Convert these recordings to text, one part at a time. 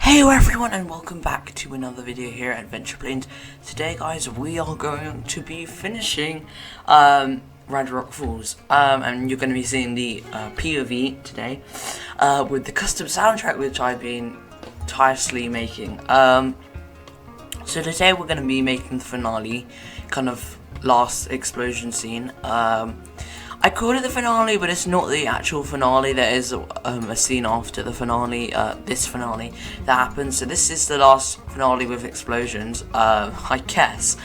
Hey everyone, and welcome back to another video here at Adventure Planes. Today guys, we are going to be finishing Red Rock Falls, and you're going to be seeing the POV today with the custom soundtrack which I've been tirelessly making. So today we're going to be making the finale, kind of last explosion scene. I call it the finale, but it's not the actual finale. There is a scene after the finale, this finale that happens. So this is the last finale with explosions, I guess.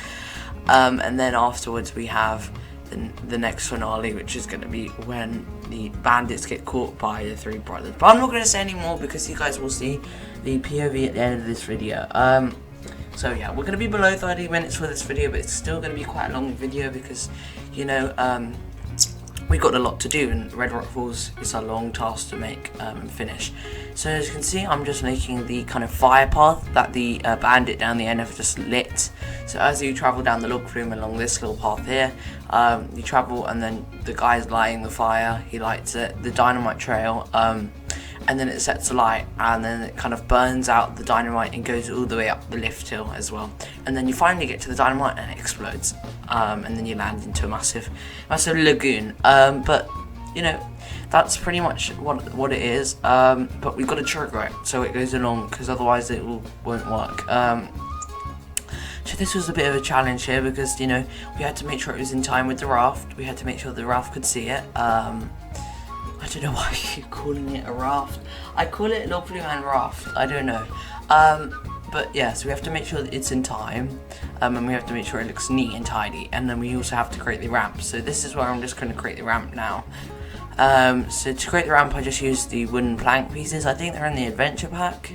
And then afterwards we have the next finale, which is going to be when the bandits get caught by the three brothers. But I'm not going to say any more because you guys will see the POV at the end of this video. So yeah, we're going to be below 30 minutes for this video, but it's still going to be quite a long video because, you know, we got a lot to do, and Red Rock Falls is a long task to make and finish. So as you can see, I'm just making the kind of fire path that the bandit down the end have just lit. So as you travel down the log flume along this little path here, you travel, and then the guy's lighting the fire, he lights it, the dynamite trail, and then it sets alight, and then it kind of burns out the dynamite and goes all the way up the lift hill as well. And then you finally get to the dynamite and it explodes, and then you land into a massive lagoon. But you know, that's pretty much what it is. But we've got to trigger it so it goes along, because otherwise it won't work. So this was a bit of a challenge here because, you know, we had to make sure it was in time with the raft. We had to make sure the raft could see it. I don't know why I keep calling it a raft. I call it a log flume and raft. I don't know. But yeah, so we have to make sure that it's in time, and we have to make sure it looks neat and tidy, and then we also have to create the ramp. So this is where I'm just going to create the ramp now. So to create the ramp, I just used the wooden plank pieces. I think they're in the adventure pack.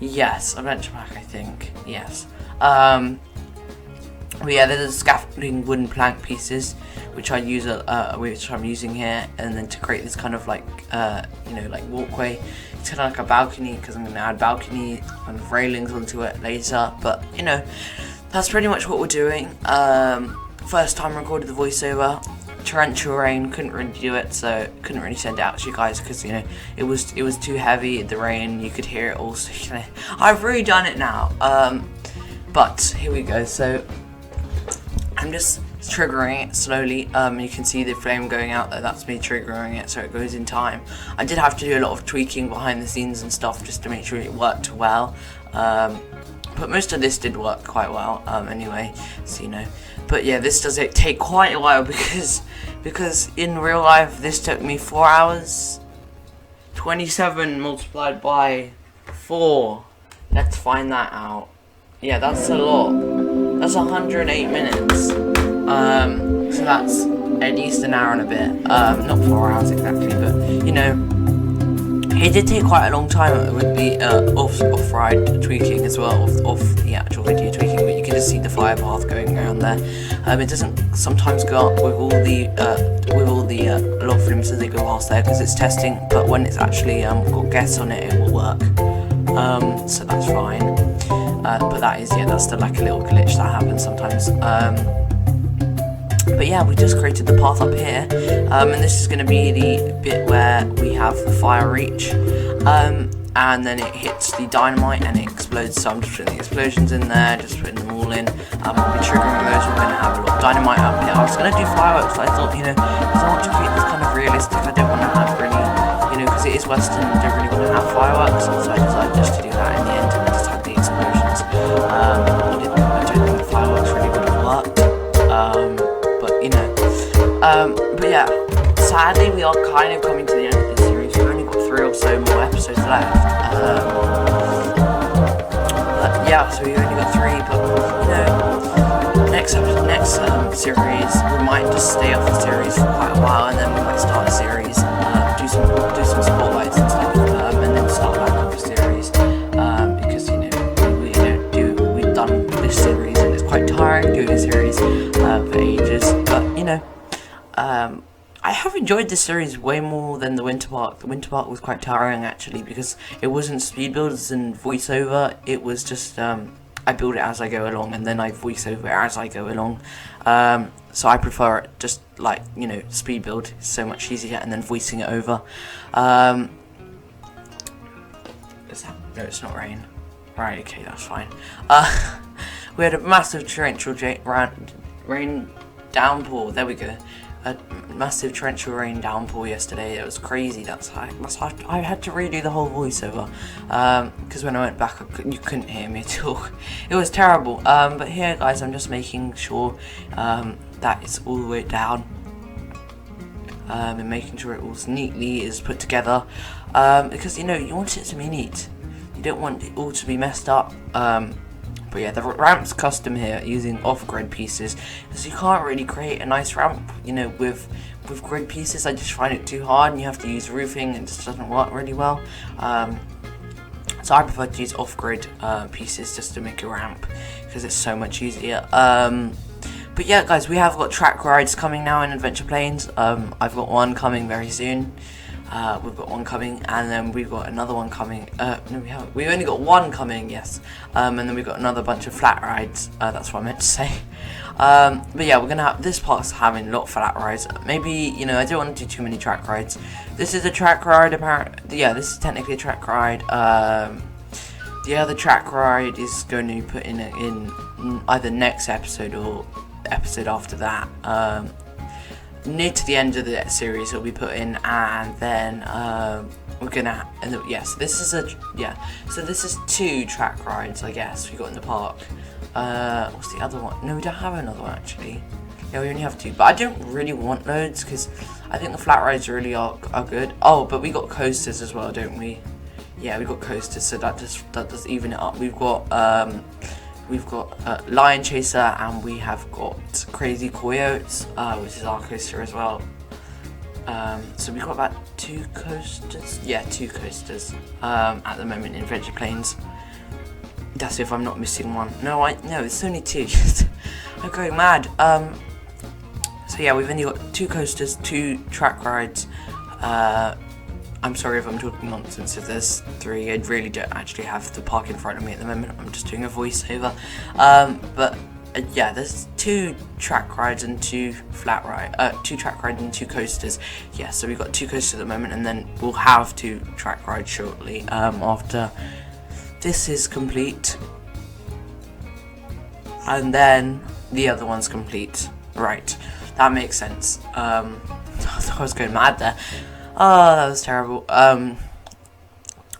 Yes, adventure pack, I think. Yes. But yeah, there's the scaffolding wooden plank pieces, which I use, which I'm using here, and then to create this kind of like, you know, like walkway. It's kind of like a balcony, because I'm going to add balcony and railings onto it later. But you know, that's pretty much what we're doing. First time I recorded the voiceover, torrential rain, couldn't really do it, so couldn't really send it out to you guys because, you know, it was too heavy. The rain, you could hear it also. You know, I've redone it now. But here we go. So I'm just triggering it slowly. You can see the flame going out there. That's me triggering it so it goes in time. I did have to do a lot of tweaking behind the scenes and stuff just to make sure it worked well. But most of this did work quite well anyway, so you know. But yeah, this does take quite a while because in real life this took me 4 hours. 27 multiplied by 4. Let's find that out. Yeah, that's a lot. That's 108 minutes. So that's at least an hour and a bit. Not 4 hours exactly, but you know, it did take quite a long time with the off-ride tweaking as well, off the actual video tweaking. But you can just see the fire path going around there. It doesn't sometimes go up with all the log flumes as they go past there because it's testing. But when it's actually got gas on it, it will work. So that's fine. But that is, yeah, that's like a little glitch that happens sometimes. But yeah, we just created the path up here, and this is going to be the bit where we have the fire reach, and then it hits the dynamite and it explodes. So I'm just putting the explosions in there, just putting them all in. We'll be triggering those. We're going to have a lot of dynamite up here. I was going to do fireworks, but I thought, you know, because I want to keep this kind of realistic, I don't want to have really, you know, because it is Western, you don't really want to have fireworks, so I decided just to do that in the end and just have the explosions. I don't think the fireworks really would have worked. You know, but yeah, sadly we are kind of coming to the end of this series. We've only got 3 or so more episodes left. But yeah, so we've only got 3. But you know, next series we might just stay off the series for quite a while, and then we might start a series, do some spotlights and stuff, and then start back up the series. Because you know we've done this series and it's quite tiring doing a series for ages. But you know, I have enjoyed this series way more than the Winter Park. The Winter Park was quite tiring actually because it wasn't speed builds and voiceover. It was just I build it as I go along, and then I voice over it as I go along. So I prefer it just like, you know, speed build. It's so much easier, and then voicing it over. Is that? No, it's not rain. Right, okay, that's fine. We had a massive torrential rain downpour. There we go. A massive torrential rain downpour yesterday. It was crazy. I had to redo the whole voiceover because when I went back, you couldn't hear me at all. It was terrible. But here, guys, I'm just making sure that it's all the way down. And making sure it all neatly is put together because you want it to be neat. You don't want it all to be messed up. But yeah, the ramp's custom here using off-grid pieces because you can't really create a nice ramp, with grid pieces. I just find it too hard, and you have to use roofing, and it just doesn't work really well. So I prefer to use off-grid pieces just to make a ramp because it's so much easier. But yeah, guys, we have got track rides coming now in Adventure Plains. I've got one coming very soon. We've got one coming, and then we've got another one coming. No, we haven't. We've only got one coming, yes. And then we've got another bunch of flat rides. That's what I meant to say. But yeah, we're gonna have this part's having a lot of flat rides. Maybe I don't want to do too many track rides. This is a track ride, apparently. Yeah, this is technically a track ride. The other track ride is going to be put in either next episode or episode after that. Near to the end of the series it'll be put in, and then we're gonna so this is 2 track rides, I guess, we got in the park. What's the other one? No, we don't have another one actually. Yeah, we only have 2, but I don't really want loads because I think the flat rides really are good. Oh, but we got coasters as well, don't we? Yeah, we got coasters, so that does even it up. We've got Lion Chaser, and we have got Crazy Coyotes, which is our coaster as well. So we've got about 2 coasters. Yeah, 2 coasters at the moment in Adventure Plains. That's if I'm not missing one. No, it's only 2. I'm going mad. So yeah, we've only got 2 coasters, 2 track rides. I'm sorry if I'm talking nonsense if there's 3. I really don't actually have the park in front of me at the moment. I'm just doing a voiceover. But yeah, there's 2 track rides and 2 2 track rides and 2 coasters. Yeah, so we've got 2 coasters at the moment, and then we'll have 2 track rides shortly after this is complete. And then the other one's complete. Right, that makes sense. I was going mad there. Oh, that was terrible. I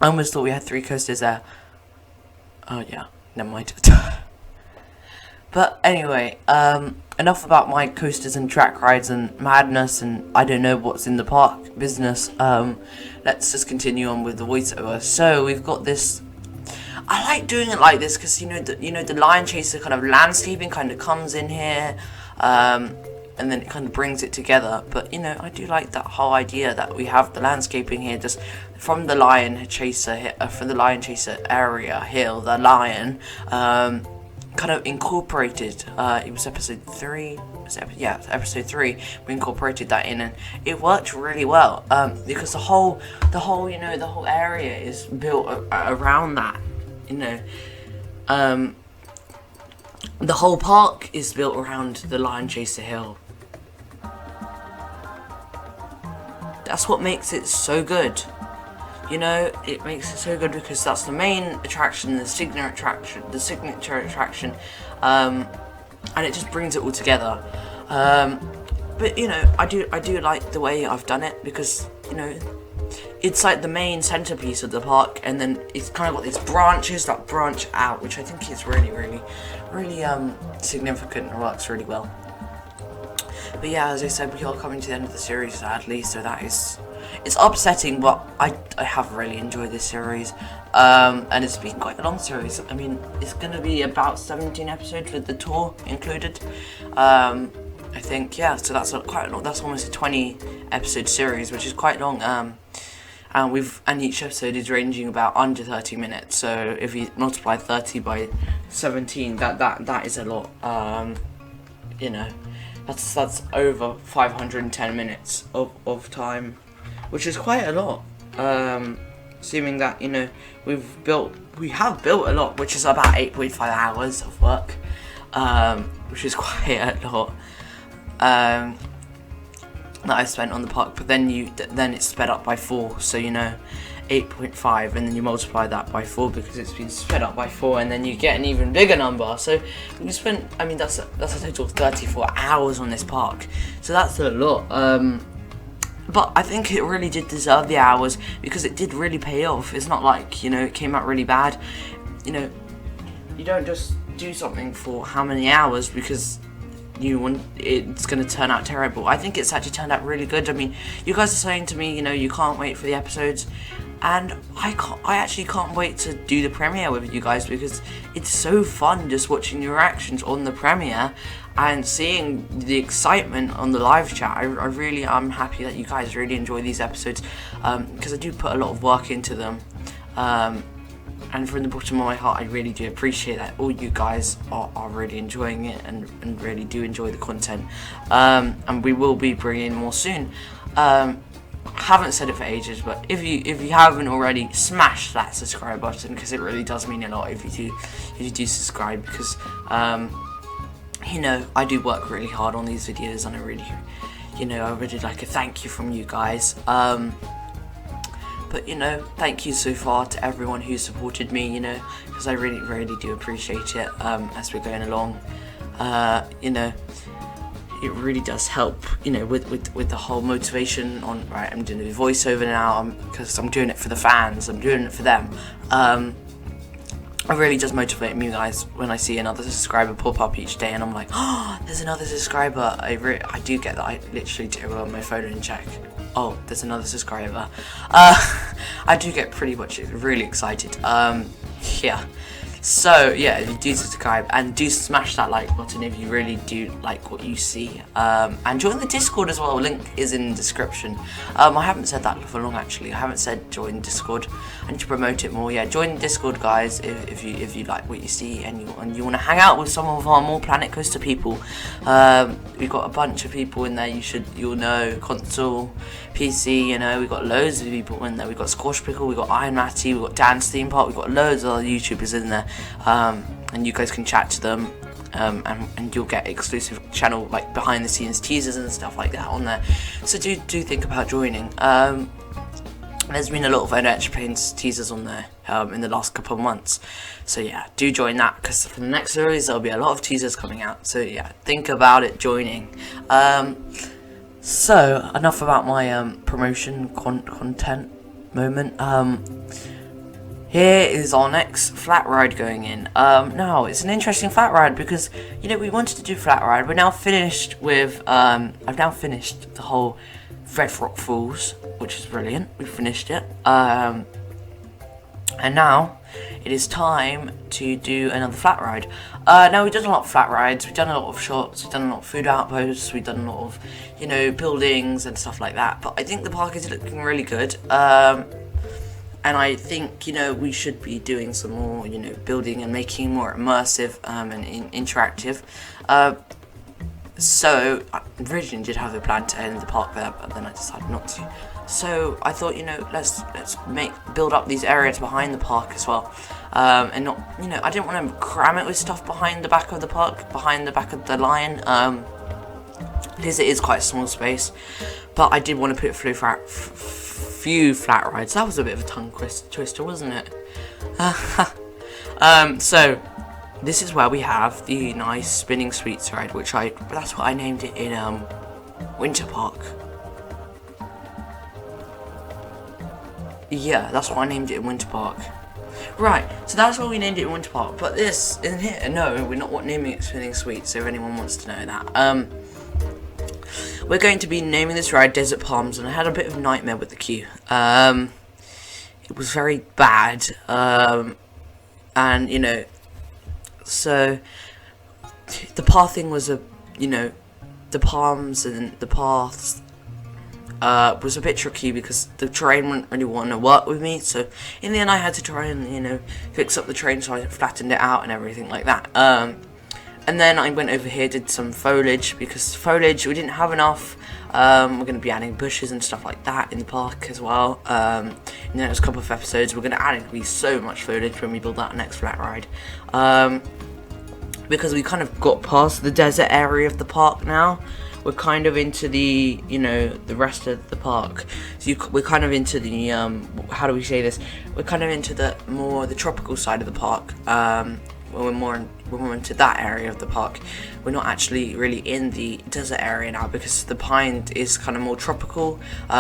almost thought we had 3 coasters there. Oh yeah, never mind. But anyway, enough about my coasters and track rides and madness and I don't know what's in the park business. Let's just continue on with the voiceover. So we've got this. I like doing it like this because the Lion Chaser kind of landscaping kind of comes in here. And then it kind of brings it together. But I do like that whole idea that we have the landscaping here, just from the Lion Chaser area hill, the lion kind of incorporated. It was episode 3. Episode 3. We incorporated that in, and it worked really well because the whole area is built around that. The whole park is built around the Lion Chaser hill. That's what makes it so good. It makes it so good because that's the main attraction, the signature attraction, and it just brings it all together. But I do like the way I've done it because it's like the main centerpiece of the park, and then it's kind of got these branches that branch out, which I think is really, really, really significant and works really well. But yeah, as I said, we are coming to the end of the series, sadly, so it's upsetting, but I have really enjoyed this series, and it's been quite a long series. I mean, it's going to be about 17 episodes with the tour included, I think, yeah, so that's quite long. That's almost a 20 episode series, which is quite long, and each episode is ranging about under 30 minutes, so if you multiply 30 by 17, that is a lot. That's over 510 minutes of time, which is quite a lot. Assuming that we have built a lot, which is about 8.5 hours of work, which is quite a lot that I spent on the park. But then it's sped up by 4, so 8.5, and then you multiply that by 4 because it's been sped up by 4, and then you get an even bigger number. So we spent, I mean, that's a total of 34 hours on this park, so that's a lot. But I think it really did deserve the hours because it did really pay off. It's not like, you know, it came out really bad. You know, you don't just do something for how many hours because it's going to turn out terrible. I think it's actually turned out really good. I mean, you guys are saying to me, you know, you can't wait for the episodes, and I actually can't wait to do the premiere with you guys because it's so fun just watching your reactions on the premiere and seeing the excitement on the live chat. I'm happy that you guys really enjoy these episodes because I do put a lot of work into them. And from the bottom of my heart, I really do appreciate that all you guys are really enjoying it and really do enjoy the content. And we will be bringing more soon. Haven't said it for ages, but if you haven't already, smash that subscribe button because it really does mean a lot if you do subscribe, because you know, I do work really hard on these videos, and I really like a thank you from you guys. But, you know, thank you so far to everyone who supported me, you know, because I really do appreciate it as we're going along. You know, it really does help, you know, with the whole motivation on, right, I'm doing the voiceover now because I'm doing it for the fans, I'm doing it for them. It really does motivate me, guys, when I see another subscriber pop up each day and I'm like, oh, there's another subscriber. I do get that. I literally do go on my phone and check, oh, there's another subscriber. I do get pretty much really excited. Yeah. So yeah, if you do subscribe and do smash that like button if you really do like what you see, and join the Discord as well. Link is in the description. I haven't said that for long actually. I haven't said join Discord. I need to promote it more. Yeah, join the Discord, guys, if you like what you see and you want to hang out with some of our more Planet Coaster people. We've got a bunch of people in there. You'll know console, PC. You know, we've got loads of people in there. We've got Squash Pickle, we've got Iron Matty, we've got Dan's Theme Park, we've got loads of other YouTubers in there. And you guys can chat to them, and you'll get exclusive channel like behind the scenes teasers and stuff like that on there. So do think about joining. There's been a lot of Adventure Plains teasers on there in the last couple of months. So yeah, do join that because for the next series there'll be a lot of teasers coming out. So yeah, think about it joining. So enough about my promotion content moment. Here is our next flat ride going in. Now, it's an interesting flat ride because, you know, we wanted to do flat ride. We're now finished with, I've now finished the whole Red Rock Falls, which is brilliant. We finished it. And now, it is time to do another flat ride. Now, we've done a lot of flat rides. We've done a lot of shots. We've done a lot of food outposts. We've done a lot of, you know, buildings and stuff like that. But I think the park is looking really good. And I think, you know, we should be doing some more, you know, building and making more immersive and interactive. So I originally did have a plan to end the park there, but then I decided not to. So I thought, you know, let's build up these areas behind the park as well, and not, you know, I didn't want to cram it with stuff behind the back of the park, behind the back of the line, because it is quite a small space. But I did want to put few flat rides. That was a bit of a tongue twister, wasn't it? So this is where we have the nice spinning sweets ride, that's what I named it in Winter Park. Yeah, that's what I named it in Winter Park. Right, so that's what we named it in Winter Park. But this in here, no, we're not naming it Spinning Sweets. So if anyone wants to know that, we're going to be naming this ride Desert Palms, and I had a bit of a nightmare with the queue. It was very bad, and you know, so the pathing was the palms and the paths was a bit tricky because the terrain wouldn't really want to work with me. So in the end, I had to try and, you know, fix up the terrain, so I flattened it out and everything like that. And then I went over here, did some foliage, because foliage, we didn't have enough. We're going to be adding bushes and stuff like that in the park as well. In the next couple of episodes, we're going to add so much foliage when we build that next flat ride. Because we kind of got past the desert area of the park now. we're kind of into the, you know, the rest of the park. So we're kind of into the how do we say this? We're kind of into the tropical side of the park. We're more into that area of the park. We're not actually really in the desert area now, because the pine is kind of more tropical,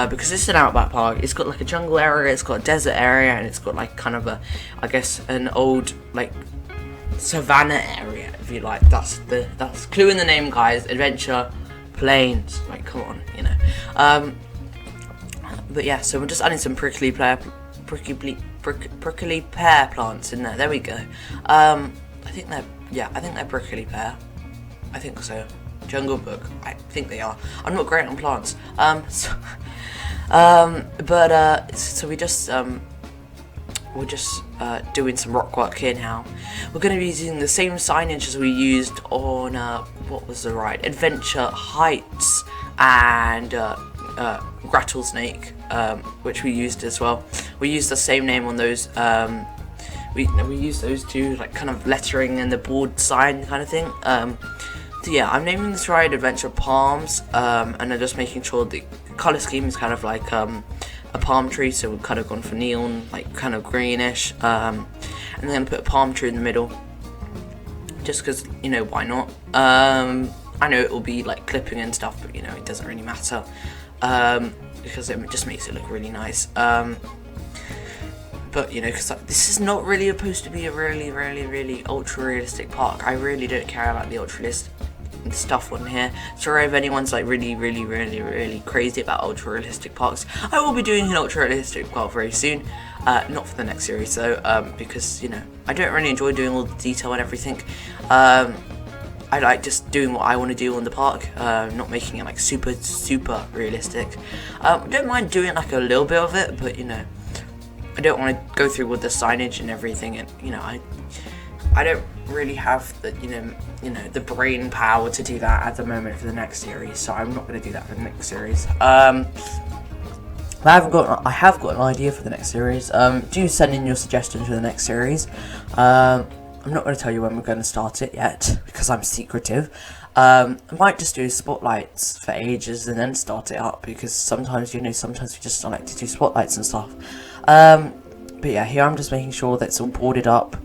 because it's an outback park. It's got like a jungle area, it's got a desert area, and it's got like kind of a, I guess, an old like savannah area, if you like. That's clue in the name, guys. Adventure Plains, like, come on, you know. But yeah, so we're just adding some prickly pear plants in there. There we go. I think they're prickly pear. I think so. Jungle Book. I think they are. I'm not great on plants. So we just we're just doing some rock work here now. We're going to be using the same signage as we used on what was the ride? Adventure Heights and Rattlesnake, which we used as well. We used the same name on those. We used those two, like, kind of lettering and the board sign kind of thing. So yeah, I'm naming this ride Adventure Palms, and I'm just making sure the color scheme is kind of like a palm tree. So we've kind of gone for neon, like kind of greenish, and then put a palm tree in the middle, just because, you know, why not? I know it will be like clipping and stuff, but you know, it doesn't really matter, because it just makes it look really nice. But you know, because this is not really supposed to be a really ultra realistic park. I really don't care about the ultra realistic stuff on here. Sorry if anyone's like really crazy about ultra realistic parks. I will be doing an ultra realistic park very soon. Not for the next series though, because, you know, I don't really enjoy doing all the detail and everything. I like just doing what I want to do on the park, not making it like super realistic. Don't mind doing like a little bit of it, but you know, I don't want to go through with the signage and everything, and you know, I don't really have the you know the brain power to do that at the moment for the next series, so I'm not going to do that for the next series. I have got an idea for the next series. Do send in your suggestions for the next series. I'm not going to tell you when we're going to start it yet, because I'm secretive. I might just do spotlights for ages and then start it up, because sometimes, you know, sometimes we just don't like to do spotlights and stuff. But yeah, here I'm just making sure that it's all boarded up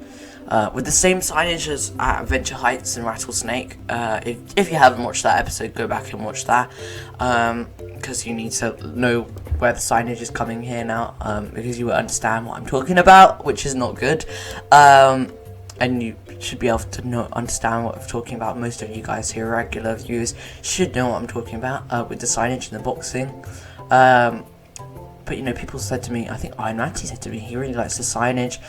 with the same signage as at Adventure Heights and Rattlesnake. If you haven't watched that episode, go back and watch that, because you need to know where the signage is coming here now, because you will understand what I'm talking about, which is not good. And you should be able to understand what I'm talking about. Most of you guys here, regular viewers, should know what I'm talking about with the signage and the boxing. But you know, people said to me, I think Iron Ratty said to me, he really likes the signage.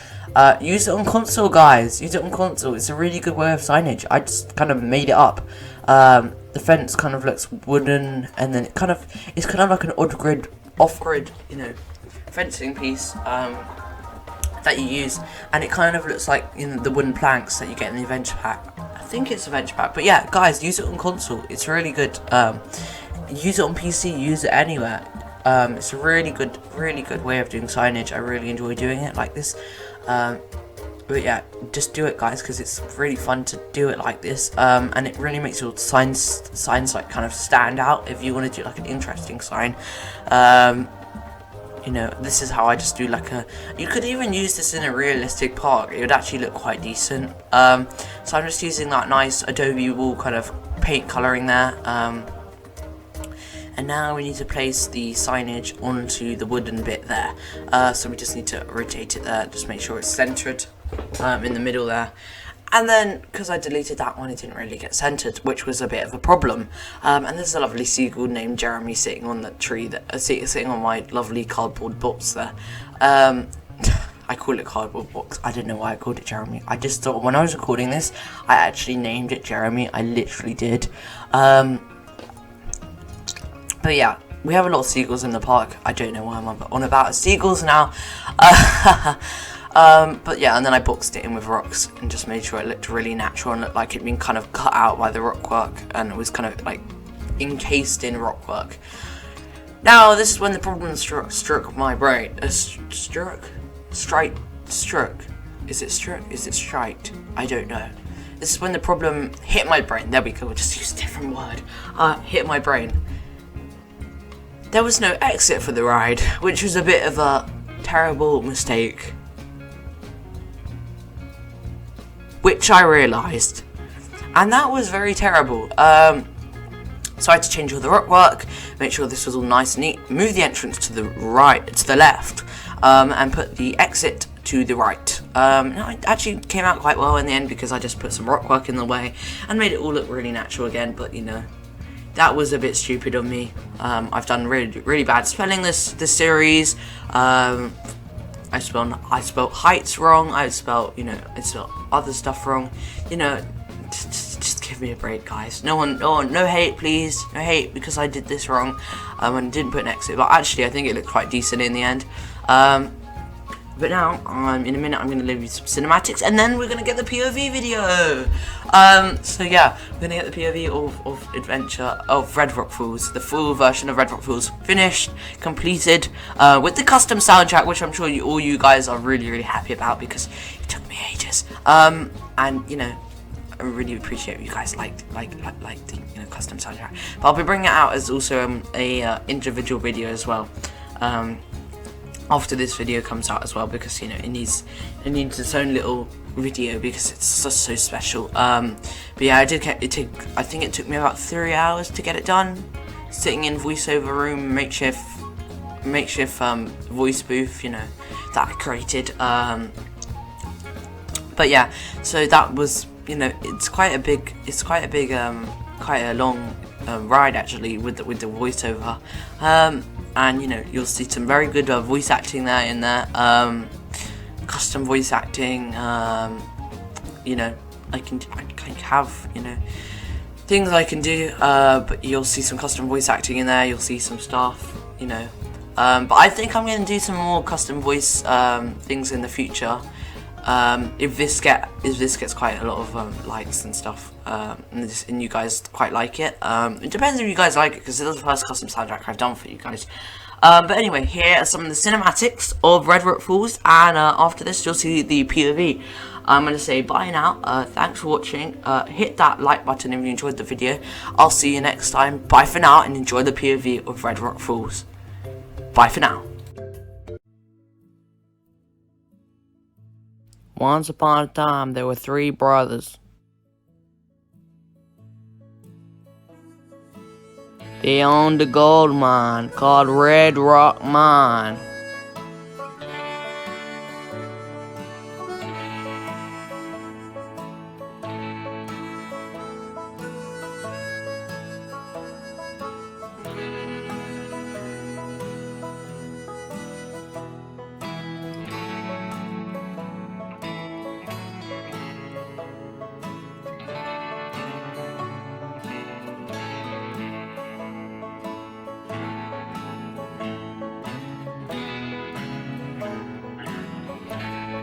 Use it on console, guys. Use it on console. It's a really good way of signage. I just kind of made it up. The fence kind of looks wooden, and then it's kind of like an off-grid, you know, fencing piece. That you use, and it kind of looks like the wooden planks that you get in the adventure pack. I think it's adventure pack, but yeah, guys, use it on console. It's really good. Use it on PC. Use it anywhere. It's a really good way of doing signage. I really enjoy doing it like this. But yeah, just do it, guys, because it's really fun to do it like this. And it really makes your signs like kind of stand out. If you want to do like an interesting sign. You know, this is how I just do like you could even use this in a realistic park. It would actually look quite decent. So I'm just using that nice Adobe wall kind of paint colouring there. And now we need to place the signage onto the wooden bit there. So we just need to rotate it there, just make sure it's centered in the middle there. And then, because I deleted that one, it didn't really get centered, which was a bit of a problem. And there's a lovely seagull named Jeremy sitting on the tree, sitting on my lovely cardboard box there. I call it cardboard box. I don't know why I called it Jeremy. I just thought when I was recording this, I actually named it Jeremy. I literally did. But yeah, we have a lot of seagulls in the park. I don't know why I'm on about seagulls now. But yeah, and then I boxed it in with rocks and just made sure it looked really natural and looked like it'd been kind of cut out by the rock work, and it was kind of like encased in rock work. Now this is when the problem struck my brain. Struck? Is it struck? Is it striked? I don't know. this is when the problem hit my brain. There we go. We'll just use a different word. Hit my brain. There was no exit for the ride, which was a bit of a terrible mistake. Which I realised. And that was very terrible. So I had to change all the rockwork, make sure this was all nice and neat, move the entrance to the right, to the left, and put the exit to the right. It actually came out quite well in the end because I just put some rockwork in the way and made it all look really natural again, but you know, that was a bit stupid of me. I've done really bad spelling this series. I spelled heights wrong, I spelled other stuff wrong, you know. Just give me a break, guys. No hate, please. No hate because I did this wrong and didn't put an exit. But actually, I think it looked quite decent in the end. But now, in a minute, I'm going to leave you some cinematics, and then we're going to get the POV video. So yeah, we're going to get the POV of Red Rock Falls, the full version of Red Rock Falls, finished, completed, with the custom soundtrack, which I'm sure all you guys are really happy about because it took me ages. And you know, I really appreciate you guys like the custom soundtrack. But I'll be bringing it out as also a individual video as well. After this video comes out as well, because you know it needs its own little video because it's just so special. But yeah, I think it took me about 3 hours to get it done, sitting in voiceover room, makeshift voice booth, you know, that I created. But yeah, so that was, you know, it's quite a long ride actually with the voiceover. And you know, you'll see some very good voice acting in there, custom voice acting. You know, I can have, you know, things I can do, but you'll see some custom voice acting in there. You'll see some stuff, you know. But I think I'm going to do some more custom voice things in the future. If this gets quite a lot of likes and stuff, and you guys quite like it. It depends if you guys like it, because it is the first custom soundtrack I've done for you guys. But anyway, here are some of the cinematics of Red Rock Falls, and after this you'll see the POV. I'm going to say bye now. Thanks for watching. Hit that like button if you enjoyed the video. I'll see you next time. Bye for now, and enjoy the POV of Red Rock Falls. Bye for now. Once upon a time, there were 3 brothers. They owned a gold mine called Red Rock Mine.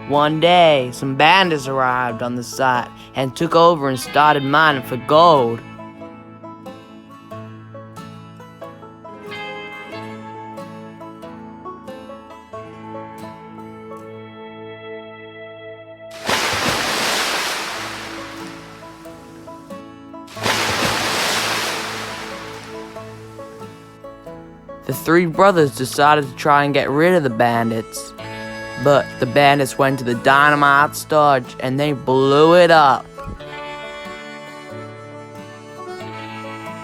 One day, some bandits arrived on the site and took over and started mining for gold. The 3 brothers decided to try and get rid of the bandits. But the bandits went to the dynamite storage and they blew it up.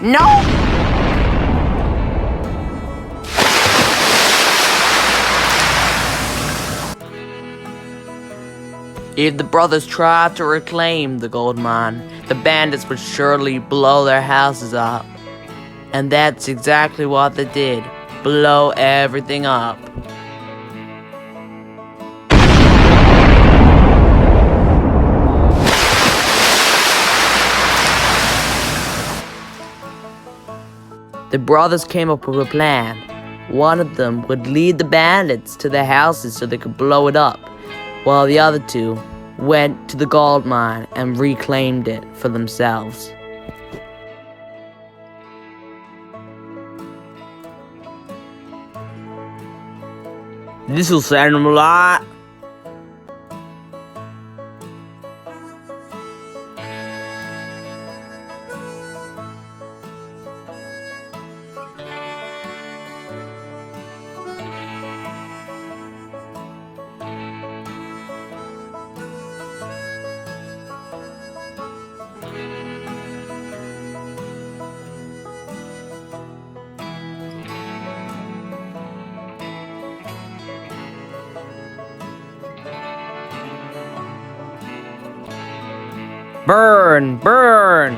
No! If the brothers tried to reclaim the gold mine, the bandits would surely blow their houses up. And that's exactly what they did. Blow everything up. The brothers came up with a plan. One of them would lead the bandits to their houses so they could blow it up, while the other 2 went to the gold mine and reclaimed it for themselves. This'll save them a lot. Burn! Burn!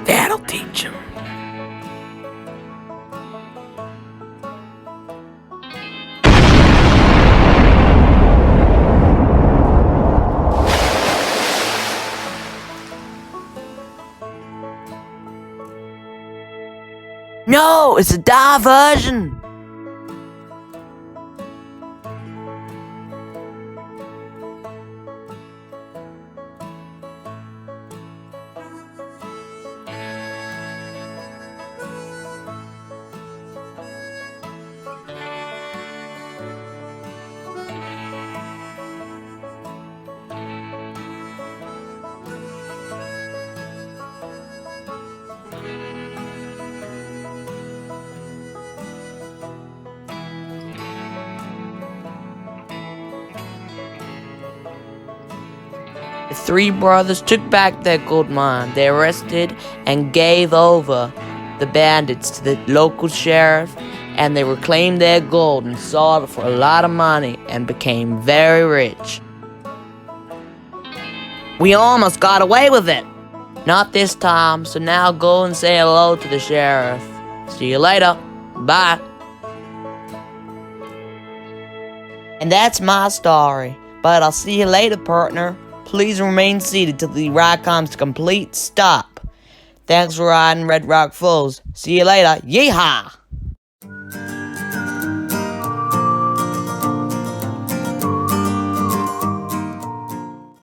That'll teach him. No, it's a diversion. The three brothers took back their gold mine. They arrested and gave over the bandits to the local sheriff, and they reclaimed their gold and sold it for a lot of money and became very rich. We almost got away with it. Not this time, so now go and say hello to the sheriff. See you later. Bye. And that's my story. But I'll see you later, partner. Please remain seated till the ride comes to complete stop. Thanks for riding Red Rock Falls. See you later. Yeehaw!